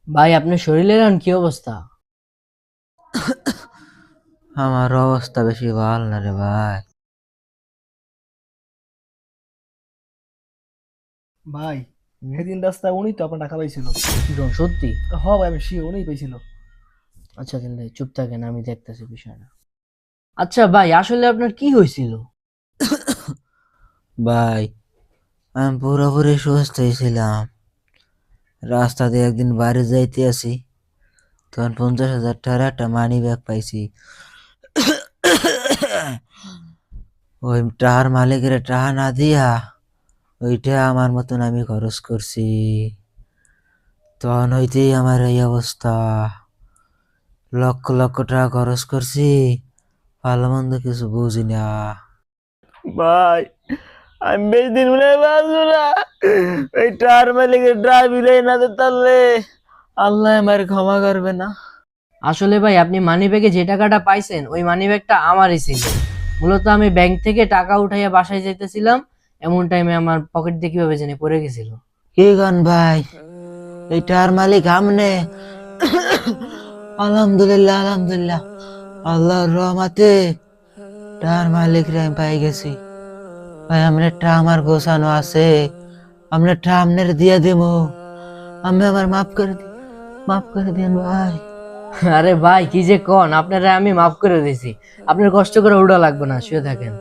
ভাই আপনার শরীরের এখন কি অবস্থা? আমার অবস্থা বেশি ভালো না রে ভাই। ভাই, সেদিন রাস্তায় উনি তো আপনার টাকা পাইছিল। কি কোন সত্যি? হ ভাই, আমি শিওর উনিই পাইছিল। আচ্ছা তাহলে চুপ থাকেন, আমি দেখতেছি বিষয়টা। আচ্ছা ভাই, আসলে আপনার কি হয়েছিল? ভাই, আমি পুরোপুরি সুস্থ ছিলাম। রাস্তা দিয়ে একদিন বাড়ি যাইতে আসি, তখন 50,000 টাকার একটা মানি ব্যাগ পাইছি। ওই টাকার মালিকের টাকা না দিয়া ওইটা আমার মতন আমি খরচ করছি। তখন হইতেই আমার এই অবস্থা। লক্ষ লক্ষ টাকা খরচ করছি, ভালো মন্দ কিছু বুঝি না। ভাই, আমি বেশি দিন মনে হয় বাঁচবো না। এই টার মালিকের ড্রাইভিং না তো তাহলে আল্লাহ আমার ক্ষমা করবে না। আসলে ভাই, আপনি মানিব্যাগে যে টাকাটা পাইছেন ওই মানিব্যাগটা আমারই ছিল। মূলত আমি ব্যাংক থেকে টাকা উঠাইয়া বাসায় যাইতেছিলাম, এমন টাইমে আমার পকেট দিয়ে কিভাবে জানি পড়ে গেছিল। কি গান ভাই, এই টার মালিক আমনে? আলহামদুলিল্লাহ আলহামদুলিল্লাহ, আল্লাহর রহমতে টার মালিক রে আমি পাই গেছি। ভাই আমনে টা আমার গোছানো আছে, আমনে টা আমনের দিয়া দেবো। আমি আমার মাফ করে দিন ভাই। আরে ভাই, কি যে কন, আপনারা আমি মাফ করে দিছি। আপনার কষ্ট করে উঠা লাগবে না, শুয়ে থাকেন।